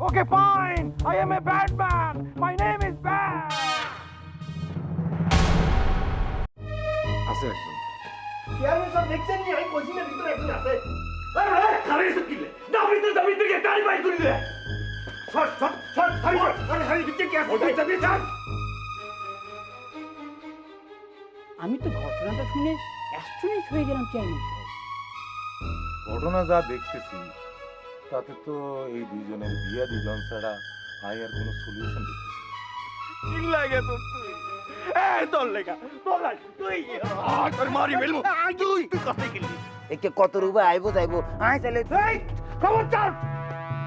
Okay, fine. I am a bad man. My name is Bad. আছে একজন। Chairman সাহেব দেখছেন নি আমি কইছি না ভিতরে একজন আছে। আরে খালি এসে কিলে। দাও ভিতরে গাড়ি বাইর করে দে। ছট হারি ভিতরে কি আছে? চাবি চাপ। আমি তো ঘটনাটা শুনে অ্যাস্ট্রনিশ হয়ে গেলাম চেয়ারম্যান সাহেব। ঘটনা যা দেখতেছি তাতে তো এই দুইজনের বিয়া দুজন ছাড়া আর কোনো সলিউশন দেখতেছি না। কি লাগে তোর তুই? এই তোর লেগা। তোর তুই তোর মারি ফেলবো। তুই কথা গেলি। একে কত রূপে আইবো যাইবো আয় তাহলে এই খবরদার।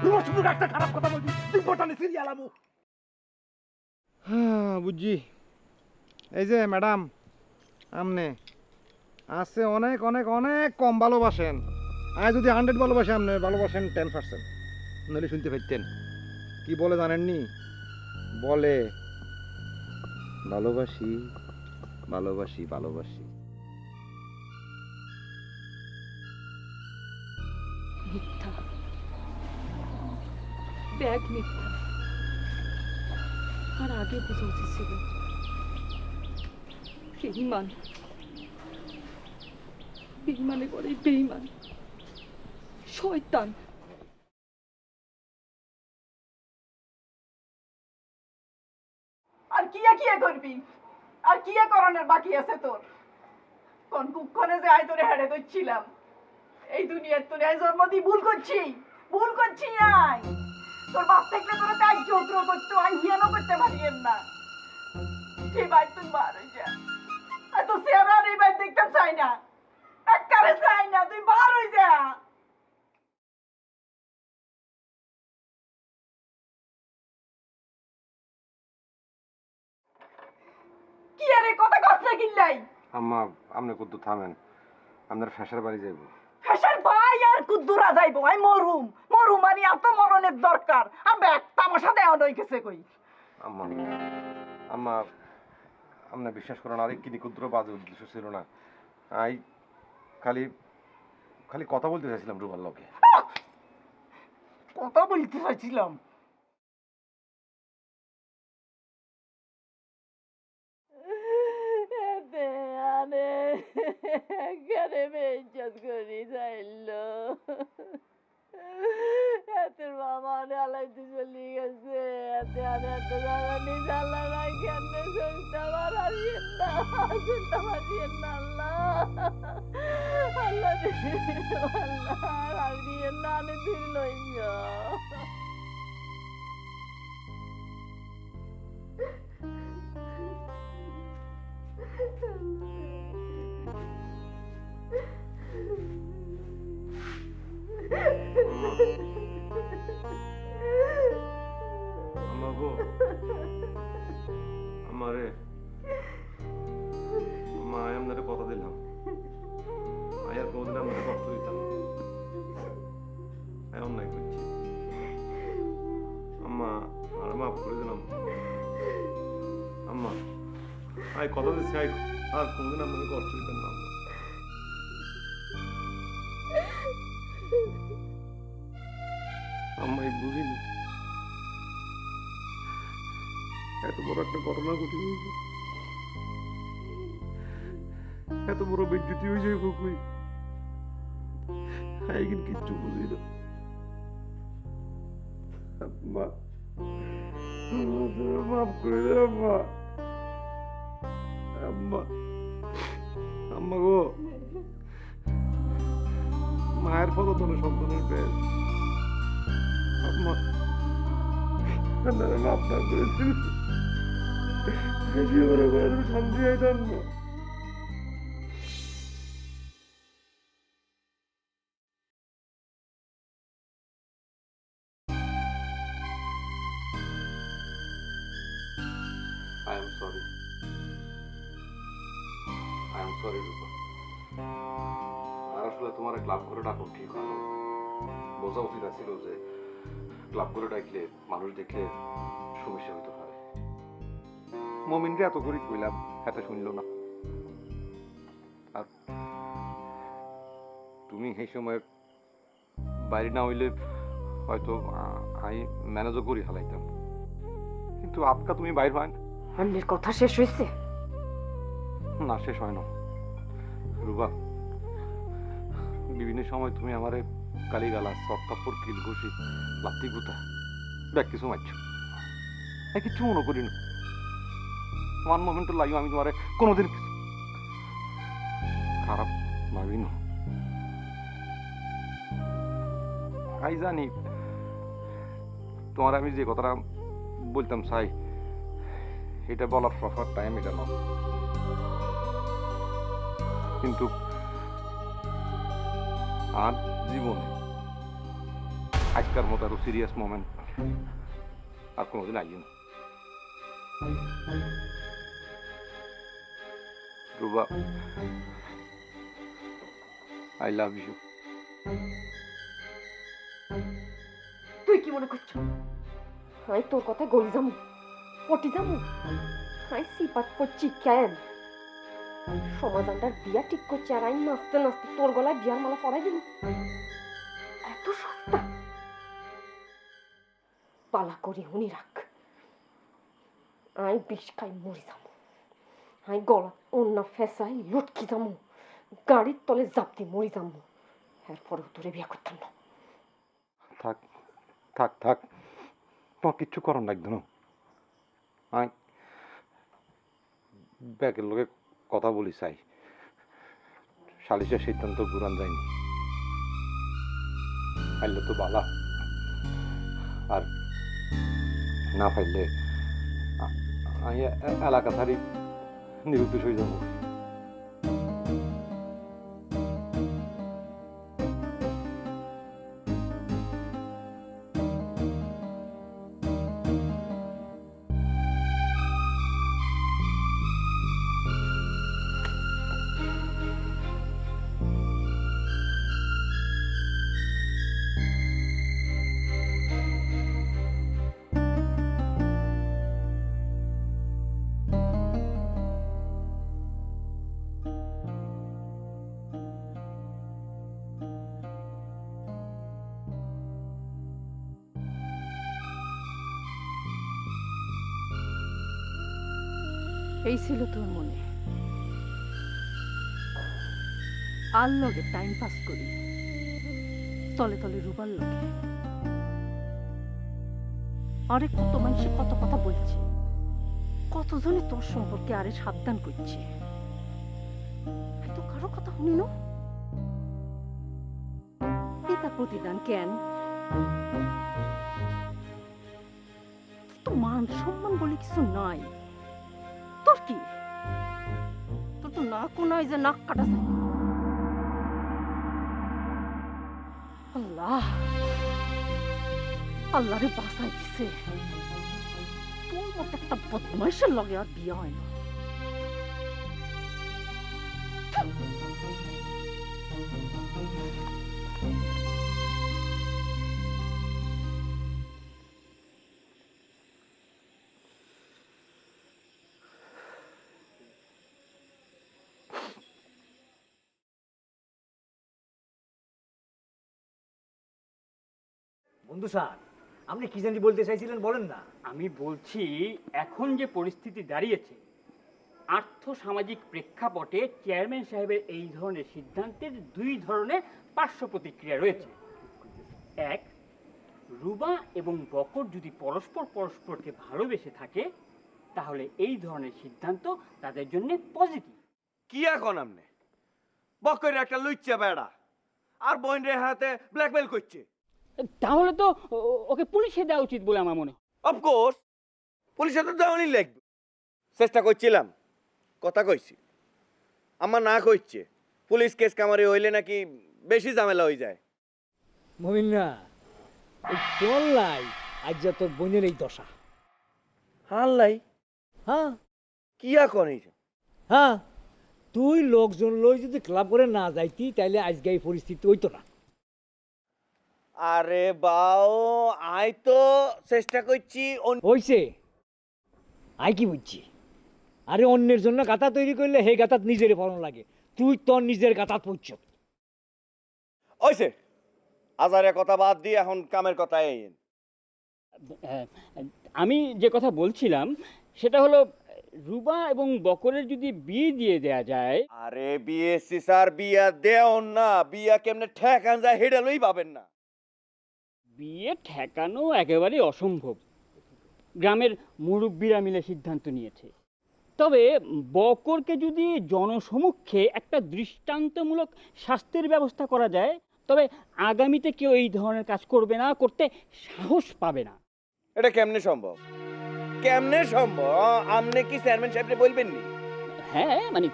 রুমসপুর একটা খারাপ কথা বলবি। তুই বটানে সিরিয়াল আমু। হ্যাঁ বুঝছি। এই যে ম্যাডাম আমনে আছে অনেক অনেক অনেক কম ভালোবাসেন। আজ যদি 100 ভালোবাসে আপনি ভালোবাসেন 10%। নইলে শুনতে পাইতেন কি বলে জানেননি? বলে ভালোবাসি ভালোবাসি ভালোবাসি। মিথ্যা, ব্যাগ মিথ্যা। আর আগে বোঝা উচিত ছিল। বেঈমান, বেঈমানে করে বেঈমান, শয়তান। আর কিয়া করবি? আর কিয়া করানোর বাকি আছে তোর? কোন কুক্ষণে যে আয় তোরে হেড়ে দচ্ছিলাম। এই দুনিয়ার তোরে আয় জন্ম দিয়ে ভুল করছি আয়। তোর বাপ থাকলে তোরা তাই যত্র করতো আই হিয়ানো করতে পারিয়েন না। সেই ভাই তুই বার হয়ে যা। এত চেহারা আর এই ভাই দেখতে চাই না, একবারে চাই না, তুই বার হয়ে যা। কি আরে কথা কথা কিনলাই? আম্মা আপনি কত থামেন, আপনার ফ্যাশার বাড়ি যাইব। ফেসার ভাই আর কুদ্দুরা যাইবো, আমি মরুম মানে এত মরণের দরকার। আর ব্যাগ তামাশা দেওয়া নই গেছে কই। আম্মা আম্মা আপনি বিশ্বাস করেন আরে কি নিকুদ্র বাজে উদ্দেশ্য ছিল না। আই খালি খালি কথা বলতে চাইছিলাম রুমার লগে। কথা বলতে চাইছিলাম? আম্মা গো আমারে আম্মা আমি আপনারে কথা দিলাম আই আর কোনদিন আপনারে কষ্ট দিতাম না। আমি অন্যায় করছি আম্মা, আর মাফ করে দিলাম আম্মা। আই কথা দিচ্ছি আই আর কোনদিন আপনাকে কষ্ট দিতাম না আম্মা। আম্মাই বুঝিনি এত বড় একটা ঘটনা ঘটে গেছে, এত বড় বিদ্যুতি হয়ে যাবে কই কিন্তু কিচ্ছু বুঝি না আম্মা। মাফ করে দে আম্মা। আম্মা আম্মা গো, মায়ের পদ তোর সন্তানের পেয়ে আম্মা আপনারা মাফ না করেছিল শান্তি আইতাম না। I am sorry. I am sorry, রূপা। আর আসলে তোমার ক্লাব করে ডাকো ঠিক হয় না। বোঝা উচিত ছিল যে ক্লাব করে ডাকলে মানুষ দেখলে সমস্যা হইতে পারে। মমিনকে এত করে কইলাম, এত শুনলো না। আর তুমি সেই সময় বাইরে না হইলে হয়তো আমি ম্যানেজও করি হালাইতাম, কিন্তু আপকা তুমি বাইর হয় না। অন্যের কথা শেষ হয়েছে? না, শেষ হয় না রুবা। বিভিন্ন সময় তুমি আমারে গালিগালা, সব কাপড়, কিল ঘুষি, লাত্তি গুতা ব্যাগ কিছু মারছ, কিচ্ছু মনে করি না। ওয়ান মোমেন্ট লাগি আমি তোমারে কোনোদিন খারাপ ভাবি না। আমি জানি তোমার আমি যে কথাটা বলতাম চাই, এটা বলার প্রপার টাইম এটা না, কিন্তু আর জীবনে আজকার মতো আরো সিরিয়াস মোমেন্ট আর কোনোদিন আইয়ে না। Ruba, I love you. তুই কি মনে করছ আমি তোর কথা গলি যামু, পটি যামু? আমি সিপাত করছি কেন? সমাধানটার বিয়া ঠিক করছি, আর আমি নাচতে নাচতে তোর গলায় বিয়ার মালা পরাই দিল? এত সস্তা? পালা করি উনি রাখ, আমি বিষ খাই মরি যাবো, আমি গলা অন্য ফেসাই লটকি যাবো, গাড়ির তলে জাপতে মরি যাবো, এরপরেও তোরে বিয়া করতাম না। থাক থাক থাক, তোমার কিচ্ছু করার লাগবে না। আমি ব্যাগের লোকে কথা বলি চাই, সালিশের সিদ্ধান্ত ঘুরান যায়নি, পাইলে তো বালা, আর না পাইলে আমি এলাকা ছাড়ি নিরুদ্দেশ হয়ে যাবো। এই ছিল তোর মনে? আর লগে টাইম পাস করি, তলে তলে রুবার লগে। আরে কত মানুষে কত কথা বলছে, কতজনে তোর সম্পর্কে আরে সাবধান করছে, তো কারো কথা শুনি না। এটা প্রতিদান কেন? তো মান সম্মান বলে কিছু নাই তোর। কি তোর তো নাকও নয় যে নাক কাটা যায়। আল্লাহ আল্লাহ রে বাঁচাই দিছে, তোর মতো একটা বদমাইশের লগে আর বিয়ে হয় না। বন্ধু স্যার, আপনি কি জানি বলতে চাইছিলেন, বলেন না। আমি বলছি, এখন যে পরিস্থিতি দাঁড়িয়েছে, আর্থসামাজিক প্রেক্ষাপটে চেয়ারম্যান সাহেবের এই ধরনের সিদ্ধান্তের দুই ধরনের পার্শ্ব প্রতিক্রিয়া রয়েছে। এক, রুবা এবং বকর যদি পরস্পরকে ভালোবেসে থাকে, তাহলে এই ধরনের সিদ্ধান্ত তাদের জন্য পজিটিভ। কি এখন আপনি বকরের একটা লুচ্চা বেড়া আর বোনের হাতে ব্ল্যাকমেল করছে? তাহলে তো ওকে পুলিশে দেওয়া উচিত বলে আমার মনে হয়। অফকোর্স পুলিশে তো দেওয়ানি লাগবে। চেষ্টা করছিলাম, কথা কইছি, আমার না কইছে পুলিশ কেস কামারি হইলে নাকি বেশি ঝামেলা হয়ে যায়। মমিনা, এই তোর লাই আজ যা তোর বোনের এই দশা। হাল্লাই হ্যাঁ কি এখন এই? হ্যাঁ, তুই লোকজন লই যদি ক্লাব করে না যাইতি, তাইলে আজকে এই পরিস্থিতি হইতো না। আরে বাও, আই তো চেষ্টা করছি। হইছে, আই কি বুঝছি? আরে অন্যের জন্য গাতা তৈরি করলে হে গাতাত নিজের ফলন লাগে, তুই তোর নিজের গাতাত পড়ছ। হইছে আজারে কথা বাদ দিয়ে এখন কামের কথা আইন। আমি যে কথা বলছিলাম সেটা হলো রুবা এবং বকরের যদি বিয়ে দিয়ে দেয়া যায়। আরে বিএসসি স্যার বিয়া দেও না, বিয়া কেমনে ঠেকান যায় হেডা লই পাবেন না। বিয়ে ঠেকানো একেবারে অসম্ভব, গ্রামের মুরব্বীরা মিলে সিদ্ধান্ত নিয়েছে। তবে বকরকে যদি জনসমক্ষে একটা দৃষ্টান্তমূলক শাস্তির ব্যবস্থা করা যায়, তবে আগামীতে কেউ এই ধরনের কাজ করবে না, করতে সাহস পাবে না। এটা কেমনে সম্ভব? কেমনে সম্ভব? আপনি কি চেয়ারম্যান সাহেবকে বলবেন নি? হ্যাঁ, মানে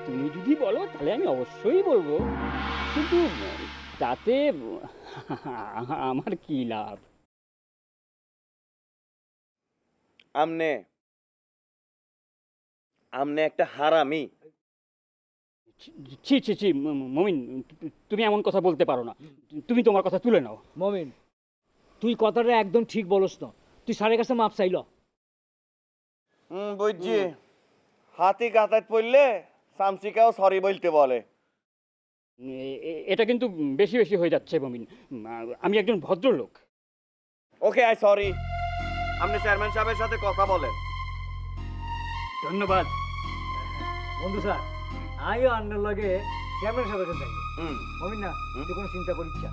তুমি যদি বলো তাহলে আমি অবশ্যই বলবো, কিন্তু তাতে আমার কি লাভ? আমনে আমনে একটা হারামি। ছি ছি ছি মমিন, তুমি এমন কথা বলতে পারো না। তুমি তোমার কথা তুলে নাও। মমিন, তুই কথাটা একদম ঠিক বলস না। তুই স্যারের কাছে মাপ চাইল। বুঝছি, হাতি কাতায় পড়লে সামসিকাও সরি বলতে বলে। এটা কিন্তু বেশি বেশি হয়ে যাচ্ছে মমিন। আমি একজন ভদ্রলোক। ওকে, আই সরি। আপনি চেয়ারম্যান সাহেবের সাথে কথা বলেন। ধন্যবাদ। বন্ধু স্যার, আমিও আন্নার লগে চেয়ারম্যান সাহেবের কাছে যাই। হুম। মমিন না, তুই কোনো চিন্তা করিস না।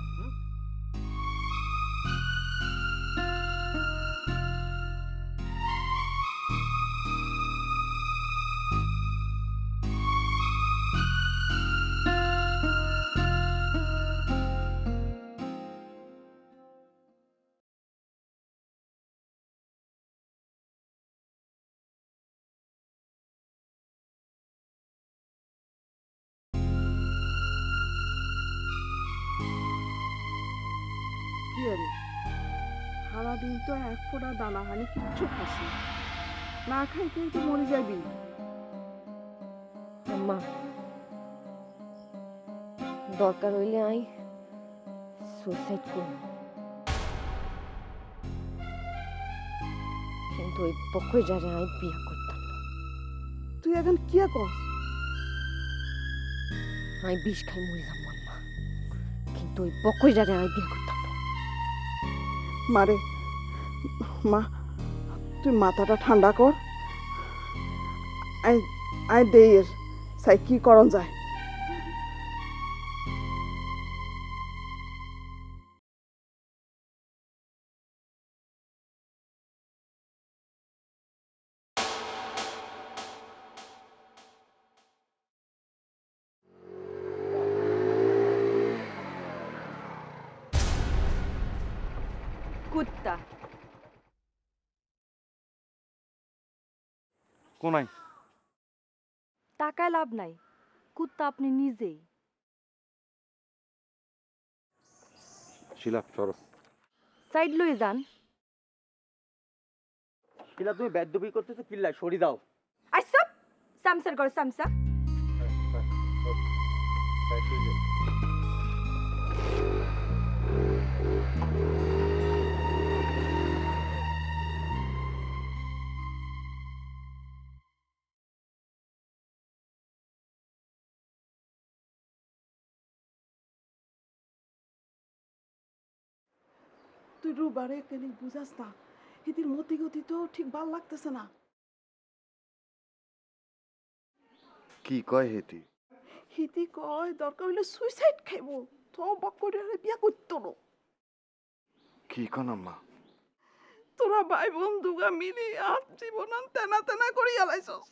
কি আরে সারাদিন তো এক ফোঁটা দানা হানি কিচ্ছু খাসি না, খাইতে তো মরে যাবি। আম্মা, দরকার হইলে আই সুইসাইড করব, কিন্তু ওই পক্ষে যারে আই বিয়া করতাম না। তুই এখন কি কর? আমি বিষ খাই মরে যাবো আম্মা, কিন্তু ওই পক্ষে যারে আই বিয়া করতাম না। মারে মা, তুই মাথাটা ঠান্ডা কর। আই আই দেয়ের সাই কি করন যায়। কুত্তা কোনাই টাকায় লাভ নাই, কুত্তা আপনি নিজেই। শিলা সরো। সাইড লয়ে যান। শিলা, তুমি বেদবি করতেছো কিল্লা, সরি দাও। আচ্ছা, সামসার করো সামসা। তুই রুবারে কেন বুঝাস না? এদের মতি গতি তো ঠিক ভাল লাগতেছে না। কি কয় হেতি? হিতি কয় দরকার হইলে সুইসাইড খাইব, তো বক করে বিয়া করতো না। কি কন আম্মা? তোরা ভাই বন্ধুগা মিলি আর জীবন তেনা তেনা করি আলাইছস,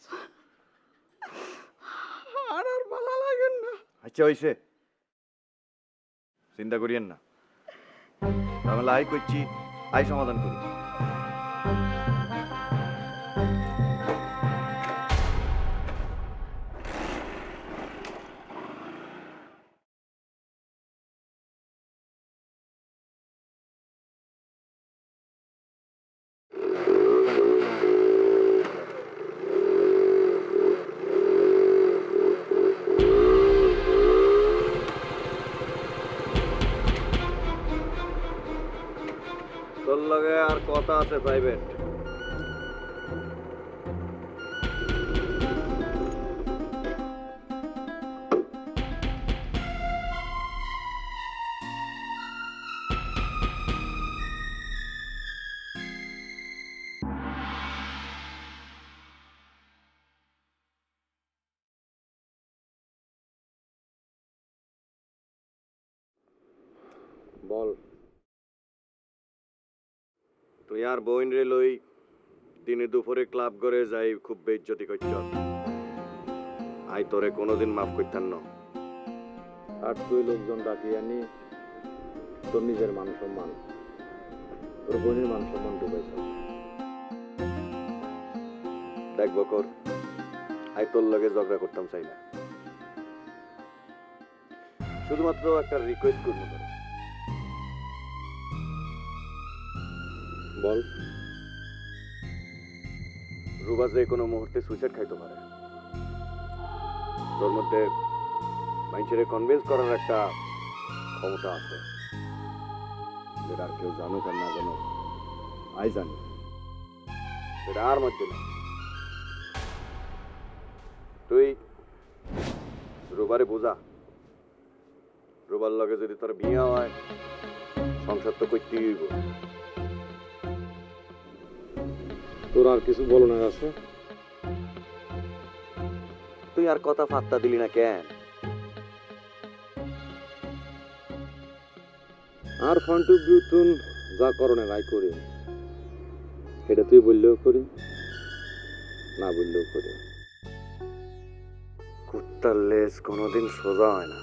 আর আর ভালো লাগেন না। আচ্ছা হইছে, চিন্তা করিয়েন না। আমি লাই করছি, আই সমাধান করি। তোর লগে আর কথা আছে প্রাইভেট। বল। তুই আর বইন রে লই দিনে দুপুরে ক্লাব করে যাই খুব বেইজ্জতি করছ। আই তোরে কোনোদিন মাফ করতাম না। আর তুই লোকজন ডাকিয়ে আনি তোর নিজের মান সম্মান, তোর বোনের মান সম্মান ডুবাইছ। দেখ বকর, আই তোর লগে ঝগড়া করতাম চাই না, শুধুমাত্র একটা রিকোয়েস্ট করবো তোর। বল, রুবা যে কোনো মুহূর্তে সুইসাইড খাইতে পারে। তোর মধ্যে মানুষের কনভিন্স করার একটা ক্ষমতা আছে, যেটা আর কেউ জানুক আর না জানুক, আই জানি সেটা আর মধ্যে নেই। তুই রুবারে বোঝা, রুবার লগে যদি তোর বিয়ে হয় সংসার তো করতেই হইব। তোর আর কিছু বলনের আছে? তুই আর কথা ফাত্তা দিলি না কেন? আর ফ্রন্ট অফ ভিউ তুন যা করণের আই করি, এটা তুই বললেও করি, না বললেও করি। কুত্তার লেজ কোনোদিন সোজা হয় না।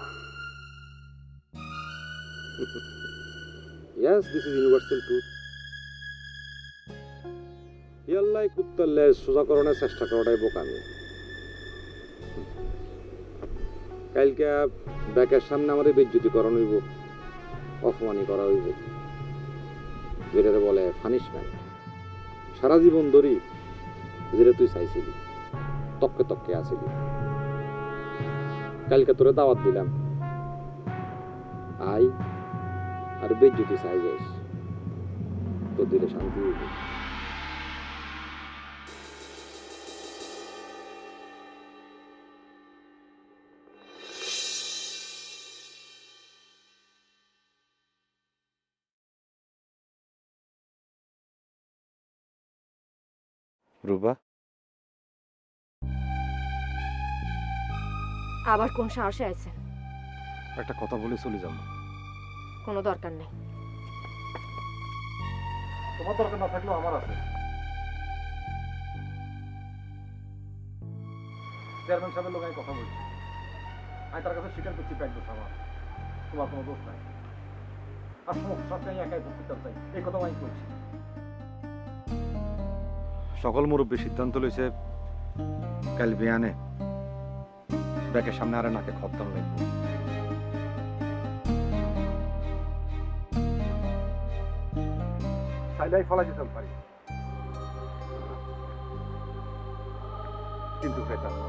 Yes, this is universal truth. ইয়াল্লাই কুত্তার লেজ সোজা করণের চেষ্টা করাটাই বোকামি। কালকে ব্যাকের সামনে আমাদের বেজ্জতি করানো হইব, অপমানি করা হইব, যেটারে বলে পানিশমেন্ট। সারা জীবন ধরি যেটা তুই চাইছিলি, তককে তককে আসিলি, কালকে তোরে দাওয়াত দিলাম, আই আর বেজ্জতি চাই যাইস, তোর দিলে শান্তি হইব। রুবা, আবার কোন সাহসে আছেন? একটা কথা বলে চলে যাব। কোনো দরকার নেই। তোমার দরকার না থাকলেও আমার আছে। চেয়ারম্যান সাহেবের লোক আমি কথা বলছি, আমি তার কাছে স্বীকার করছি প্যাক দোষ আমার, তোমার কোনো দোষ নাই। আর সমস্যাকে আমি একাই ভোগ করতে চাই, এই কথা আমি বলছি। সকল মুরব্বী সিদ্ধান্ত লইছে কাল বিয়ানে ব্যাকের সামনে আরে নাকে খদ্দান লাগবে। চাইলেই ফলা যেতে পারি, কিন্তু পেতাম না।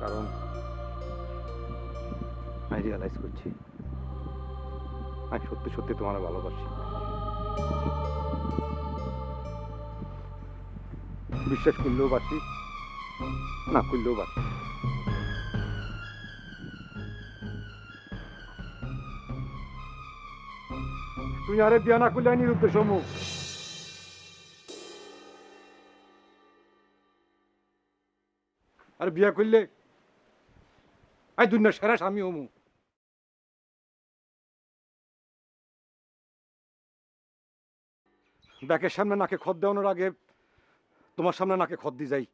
কারণ আমি রিয়ালাইজ করছি আমি সত্যি সত্যি তোমার ভালোবাসি। বিশ্বাস করলেও বাসি, না করলেও বাসি। তুই আরে বিয়া না করলে নিরুদ্দেশ মুখ। আর বিয়া করলে আই দুনিয়ার সেরা স্বামী হমু। ব্যাকের সামনে নাকে খত দেওয়ানোর আগে তোমার সামনে নাকে খত দিয়ে যাই।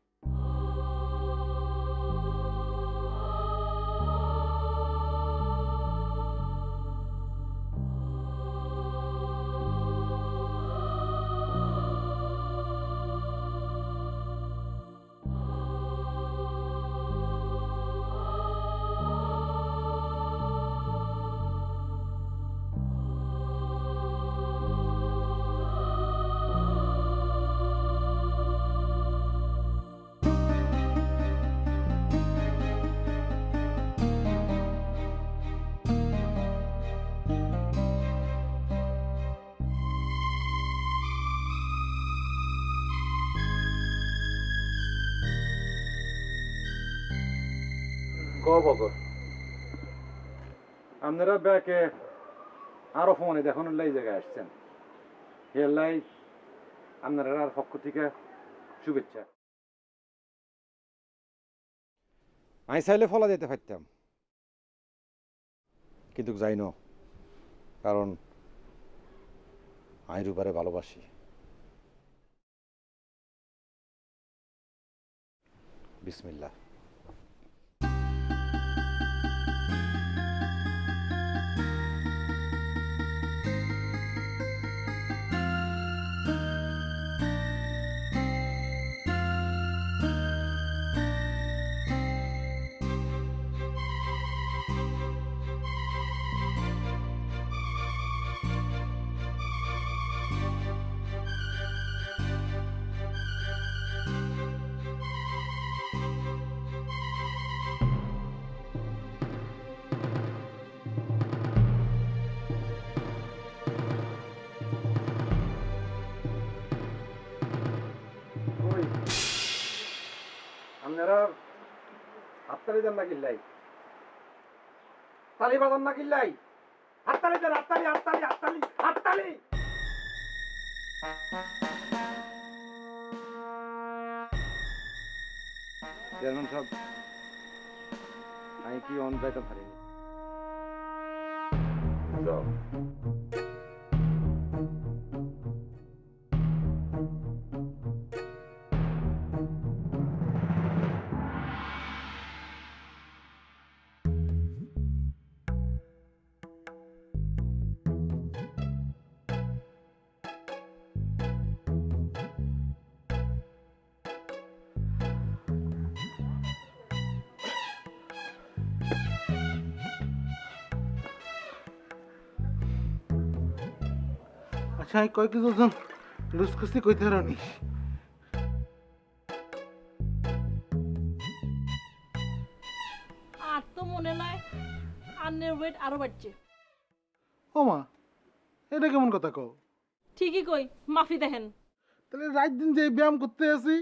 আপনারা ব্যাকে আরো ফোনে দেখানোর লাই জায়গায় আসছেন, এর লাই আপনারা আর পক্ষ থেকে শুভেচ্ছা। আমি চাইলে ফলা যেতে পারতাম, কিন্তু যাই না, কারণ আমি রূপারে ভালোবাসি। বিসমিল্লাহ। আপনারা হাততালি দেন না কিল্লাই, তালি বাজান না কিল্লাই, হাততালি দেন, হাততালি হাততালি হাততালি হাততালি। চেয়ারম্যান সাহেব, আমি কি অন যাইতে পারিনি। আচ্ছা আমি কয় কিছু জন লুসকুসি কইতে রানি আর তো মনে নাই আন্নের ওয়েট আরো বাড়ছে। ও মা, এটা কেমন কথা কও? ঠিকই কই, মাফি দেখেন। তাহলে রাত দিন যে ব্যায়াম করতে আছি,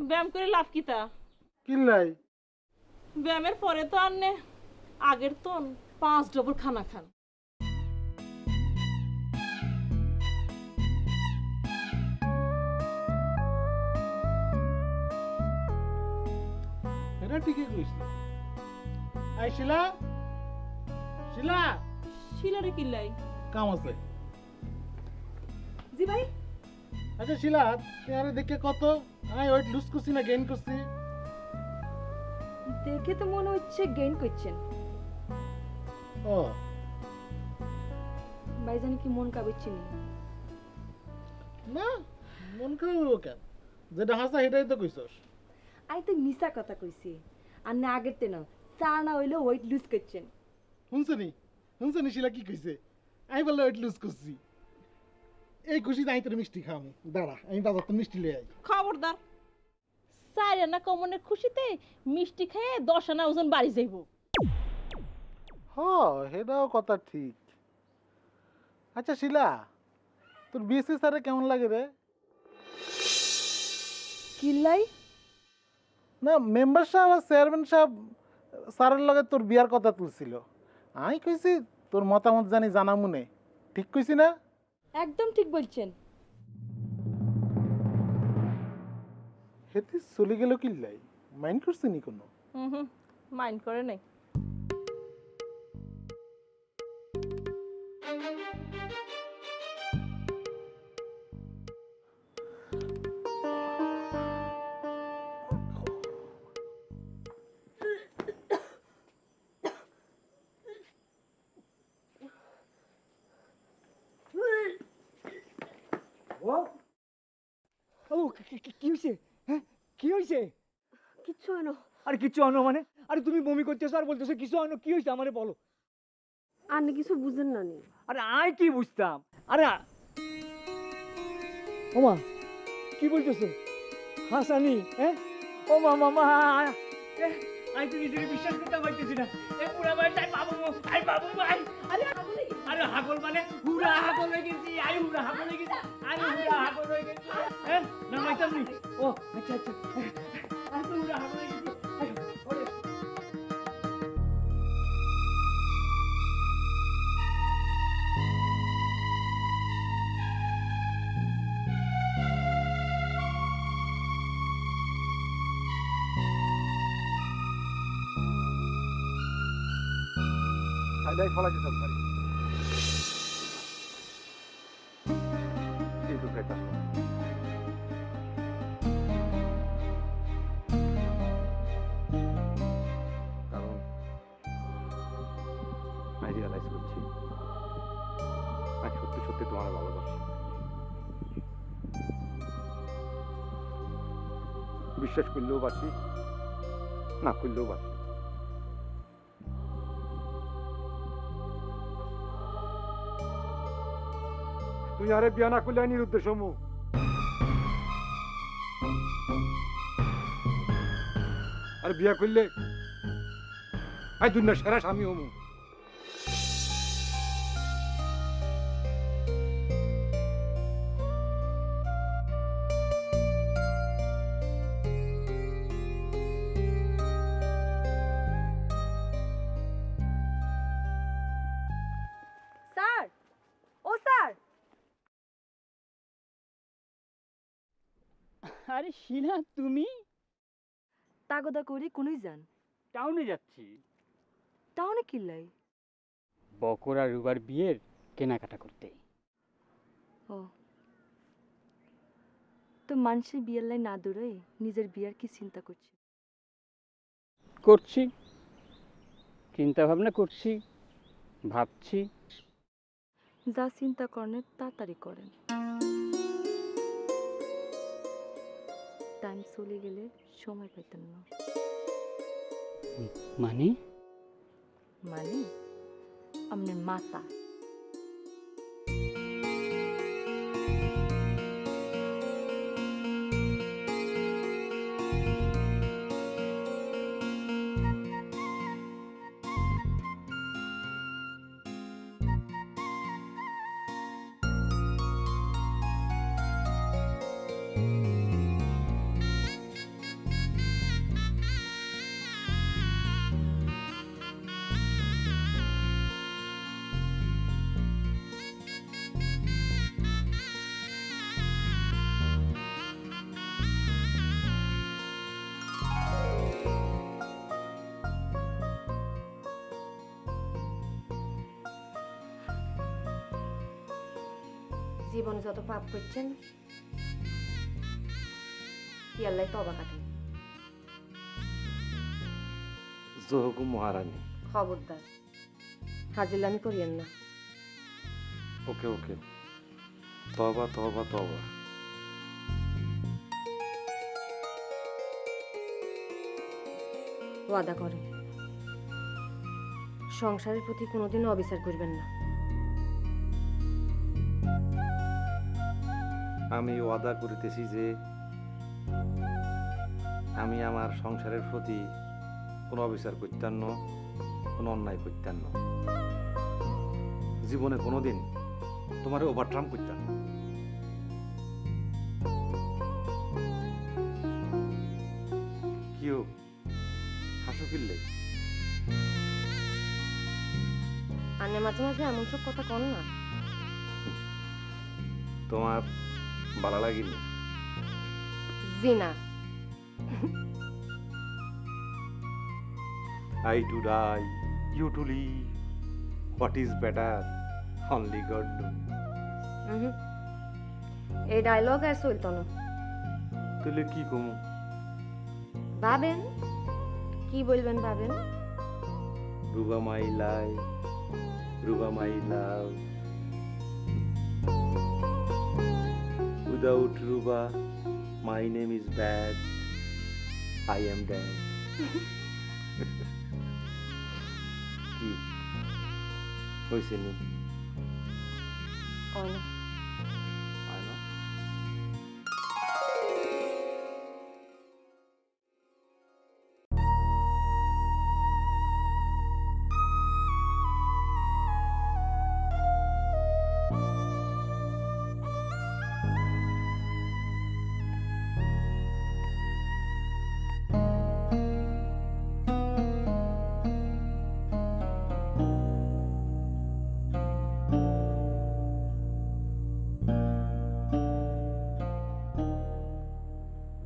ব্যায়াম করে লাভ কিতা? কিল্লাই ব্যায়ামের পরে তো আন্নে আগের তো 5 ডবল খানা খান। এটা ঠিকই কইছ। আই শিলা, শিলা শিলারে কিল্লাই? কাম আছে। জি ভাই। আচ্ছা শিলা, তোমারে দেখে কত আই ওয়েট লুজ করছি না গেইন করছি? দেখে তো মনে হচ্ছে গেইন করছেন। ও ভাইজান কি মন কাবেচ্ছেন? না, মন খারাপ কেন? যেটা হাসা সেটাই তো কইছস। আই তো মিছা কথা কইছি। আর না আগের তে না চা না হইলে ওয়েট লুজ করছেন। শুনছনি শিলা কি কইছে? আমি বললে ওয়েট লুজ করছি। এই খুশিতে আমি তোর মিষ্টি খাওয়াবো। দাঁড়া, আমি বাজার তো মিষ্টি লয়ে আই। খবরদার, সাইরে না কমনের খুশিতে মিষ্টি খেয়ে 10 আনা ওজন বাড়ি যাইব। হ, সেটাও কথা ঠিক। আচ্ছা শিলা, তোর বিএসসি স্যারে কেমন লাগে রে? কিল্লাই? না, মেম্বার সাহেব আর চেয়ারম্যান সাহেব স্যারের লগে তোর বিয়ার কথা তুলছিল। আমি কইছি তোর মতামত জানি জানা মনে। ঠিক কইছি না? একদম ঠিক বলছেন। হেতি চলে গেল কিল্লাই, মাইন্ড করছি নি কোনো? মাইন্ড করে নাই। ও কি হয়েছে? হ্যাঁ কি হয়েছে? কিচ্ছু হয় না। আরে কিছু আনো মানে? আরে তুমি বমি করতেছো আর বলতেছো কিছু আনো, কি হয়েছে আমারে বলো। আপনি কিছু বুঝেন না নি? আরে আয় কি বুঝতাম? আরে ওমা কি বলতেছো? হাসানি? হ্যাঁ ও মামা, আমি তো নিজেকে বিশ্বাস করতে পারতেছি না। এ পুরা ভাই তাই বাবু, আই বাবু ভাই। আরে হাগল মানে হুড়া হাগল হয়ে গেছি, আই হুড়া হাগল হয়ে গেছি, আরে হুড়া হাগল হয়ে গেছি। হ্যাঁ না মাইতাম নি। ও আচ্ছা আচ্ছা, আমি তো হুড়া হাগল হয়ে গেছি। ওরে তাহলে আমি ফলাই দিতাম পারি এই দুঃখে কাজ করো। কারণ আমি রিয়ালাইজ করছি আমি সত্যি সত্যি তোমার ভালোবাসি। বিশ্বাস করলেও বাসি, না করলেও বাসি। তুই আরে বিয়া না করলে আইনির উদ্দেশ্য মু আর বিয়া করলে আই দুনিয়ার সেরা স্বামী হমু। স্যার, ও স্যার, আরে শিলা, তুমি? তাগদা করি কোনই যান? টাউনে যাচ্ছি। টাউনে কিল্লাই? বকর আর রুবার বিয়ের কেনাকাটা করতে। ও, তো মানুষের বিয়ের লাই না দৌড়ে নিজের বিয়ার কি চিন্তা করছে? করছি, চিন্তা ভাবনা করছি, ভাবছি। যা চিন্তা করেন তাড়াতাড়ি করেন, টাইম চলে গেলে সময় পাইতেন না। মানে? মানে আপনার মাতা। জীবনে যত পাপ করছেন ইয়াল্লাই তবা কাটেন। জহুকুম মহারানী। খবরদার হাজিলামি করিয়েন না। ওকে ওকে, তবা তবা তবা। ওয়াদা করেন সংসারের প্রতি কোনোদিনও অবিচার করবেন না। আমি ওয়াদা করিতেছি যে আমি আমার সংসারের প্রতি কোনো অবিচার করতাম না, কোনো অন্যায় করতাম না, জীবনে কোনোদিন তোমার ওভারট্রাম করতাম না। কিও হাসো কিনলে? আনে মাঝে মাঝে এমন সব কথা কন না। তোমার ভালো লাগেনি? জি না। I to die, you to live. What is better? Only God knows. এই ডায়লগ আর চলতো না। তাহলে কি কমু? ভাবেন কি বলবেন, ভাবেন। Ruba my life, Ruba my love. Without Ruba, my name is bad. I am dead. কি হয়েছে নি? অনেক I know.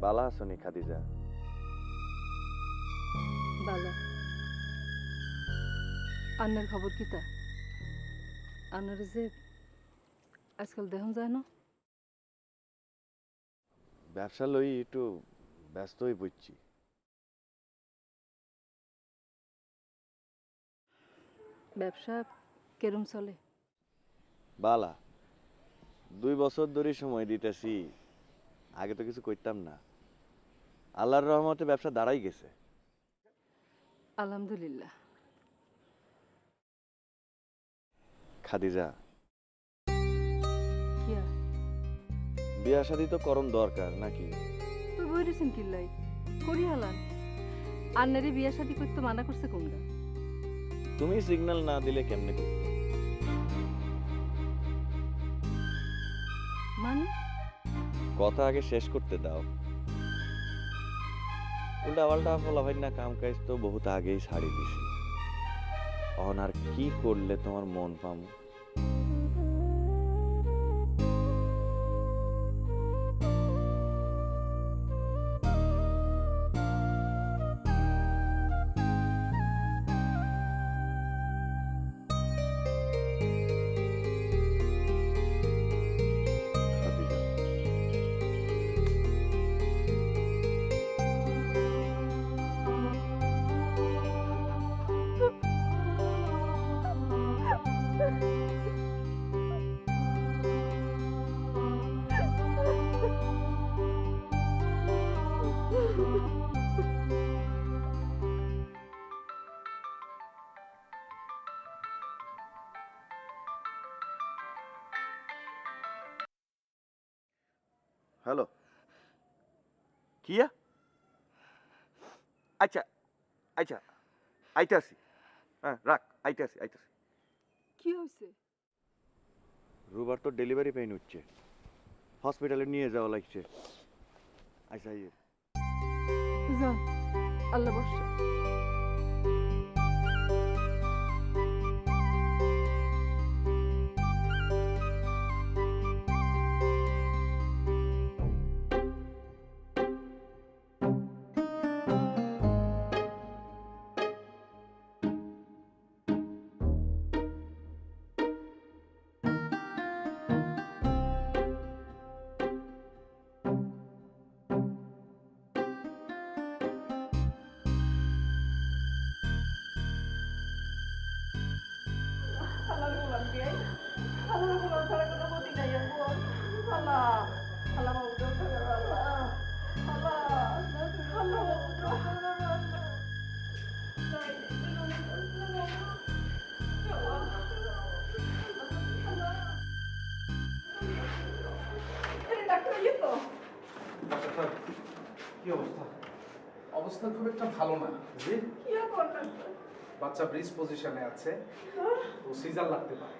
বালা আছনি খাদিজা? ভালো। আন্নের খবর কিতা? আন্নারে যে আজকাল দেখন যায় না। ব্যবসা লই একটু ব্যস্ত হয়ে পড়ছি। ব্যবসা কেরম চলে? বালা, 2 বছর ধরে সময় দিতেছি, আগে তো কিছু করতাম না। আল্লাহর রহমতে ব্যবসা দাঁড়াই গেছে। আলহামদুলিল্লাহ। খাদিজা, কিয়া বিয়া শাদি তো করণ দরকার নাকি? তুই বই রেছেন কিল্লাই করি হালান। আন্নারে বিয়া শাদি করতে মানা করছে কোনটা? তুমি সিগন্যাল না দিলে কেমনে করতে? মানে কথা আগে শেষ করতে দাও। উল্টা পাল্টা ফলা ভাই না কাম কাজ তো বহুত আগেই ছাড়ি দিছি। অন আর কি করলে তোমার মন পামু? হ্যালো, কিয়া? আচ্ছা আচ্ছা, আইতাছি। হ্যাঁ রাখ, আইতাছি। কি হয়েছে? রুবার তো ডেলিভারি পেইন হচ্ছে, হসপিটালে নিয়ে যাওয়া লাগছে। আচ্ছা যা, আল্লাহ বর্ষা। আল্লাহর গোলাম বিয়াই, আল্লাহর গোলাম ছাড়া কোনো গতি নাই আব্বু। আল্লাহ, আল্লাহ মাবুদ রক্ষা করো, আল্লাহ, আল্লাহ, আল্লাহ মাবুদ রক্ষা করো, আল্লাহ। ডাক্তার ইয়ে তো কি অবস্থা? অবস্থা খুব একটা ভালো না। জি, কি আর কর ডাক্তার? বাচ্চা ব্রিজ পজিশনে আছে, তো সিজার লাগতে পারে।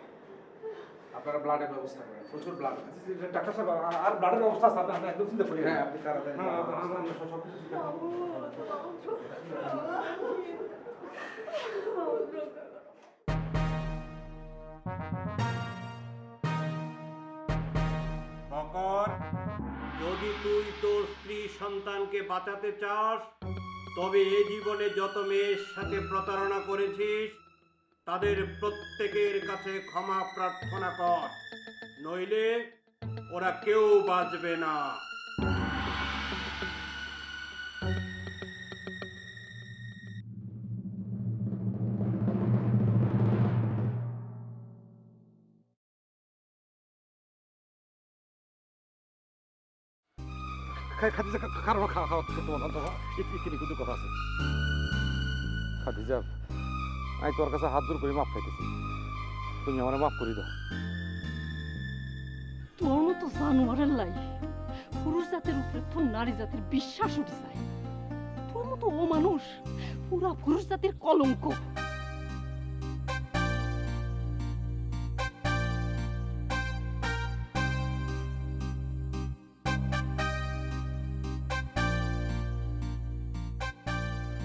আপনারা ব্লাডের ব্যবস্থা করেন, প্রচুর ব্লাড। ডাক্তার সাহেব, আর ব্লাডের ব্যবস্থা আছে? আপনি একদম চিন্তা করি। হ্যাঁ, আপনি তাড়াতাড়ি মকর, যদি তুই তোর স্ত্রী সন্তানকে বাঁচাতে চাস, তবে এ জীবনে যত মেয়ের সাথে প্রতারণা করেছিস তাদের প্রত্যেকের কাছে ক্ষমা প্রার্থনা কর, নইলে ওরা কেউ বাঁচবে না। খাদিজা, খারাপ খাওয়া কিন্তু কথা আছে। খাদিজা, আমি তোর কাছে হাত জোর করে মাফ চাইতেছি, তুমি আমার মাফ করে দাও। তোর মতো জানোয়ারের লাই পুরুষ জাতের উপরে তো নারী জাতির বিশ্বাস উঠে যায়। তোর মতো ও মানুষ পুরা পুরুষ জাতির কলঙ্ক।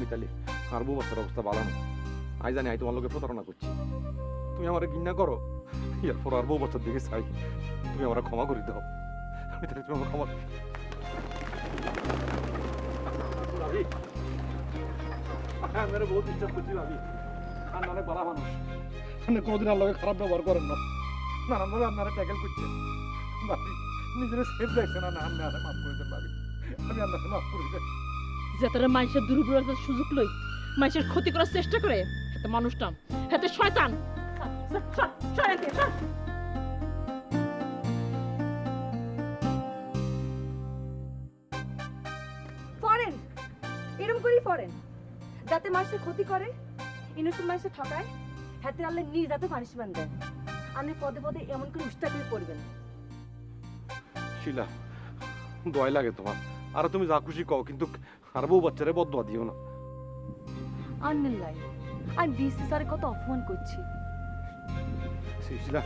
মিতালি, আর বউ বাচ্চার অবস্থা ভালো না। আই জানি আই তোমার লোকে প্রতারণা করছি, তুমি আমার ঘৃণা করো। এরপর আর বউ বাচ্চার দিকে চাই, তুমি আমার ক্ষমা করে দাও। মিতালি, তুমি আমার ক্ষমা। ভাবি, আমি বহুত বিশ্বাস করছি ভাবি, আপনারা বড় মানুষ, আপনি কোনোদিন আল্লাহকে খারাপ ব্যবহার করেন না, নানানভাবে আপনারা ট্যাকেল করছেন। ভাবি নিজের সেফ দেখছেন না, আপনি আরে মাফ করে দেন ভাবি, আমি আল্লাহকে মাফ করে দেন। যে তারা মানুষের দুর্বলতার সুযোগ লই মানুষের ক্ষতি করার চেষ্টা করে, হাতে মানুষটা হাতে শয়তান। ফরেন এরকম করেই ফরেন যাতে মানুষের ক্ষতি করে, ইনোসেন্ট মানুষের ঠকায়, হাতে আল্লাহ নিজ হাতে পানিশমেন্ট দেয়। আপনি পদে পদে এমন করে উষ্টা করে পড়বেন। শিলা, দয় লাগে তোমার, আর তুমি যা খুশি কও, কিন্তু আর বউ বাচ্চারে বদয়া দিও না। আনলাই আমি ডিসি স্যারের কত অপমান করছি। শিলা,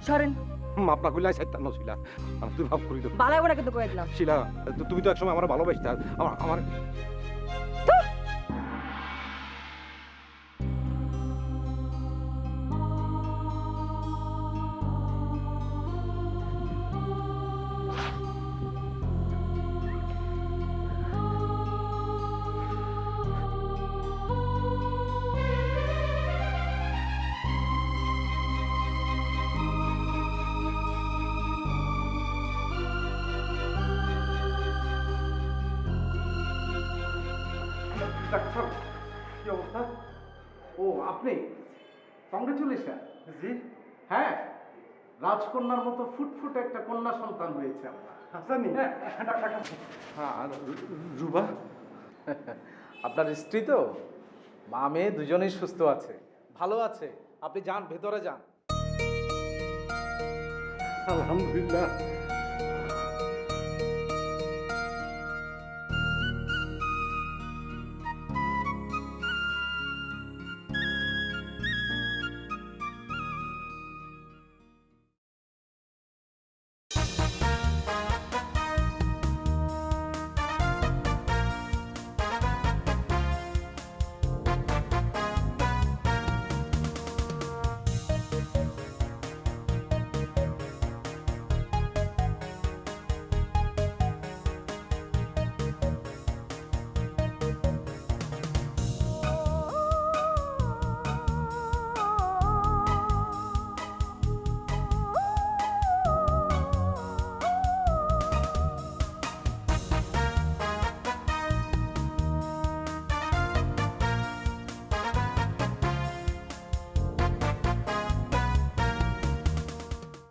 সরেন। মাপ না করলে চাইতাম না শিলা, আর তুই মাফ করি দাও। বালাই ওরা কিন্তু কয়ে দিলাম। শিলা, তুমি তো একসময় আমার ভালোবাসতে, আমার ডাক্তার কি অবস্থা? ও আপনি, কংগ্রেচুলেশন। জি হ্যাঁ, রাজকন্যার মতো ফুটফুট একটা কন্যা সন্তান হয়েছে আপনার। হাসানি হ্যাঁ, রুবা আপনার স্ত্রী তো, মা মেয়ে দুজনেই সুস্থ আছে, ভালো আছে। আপনি যান, ভেতরে যান। আলহামদুলিল্লাহ।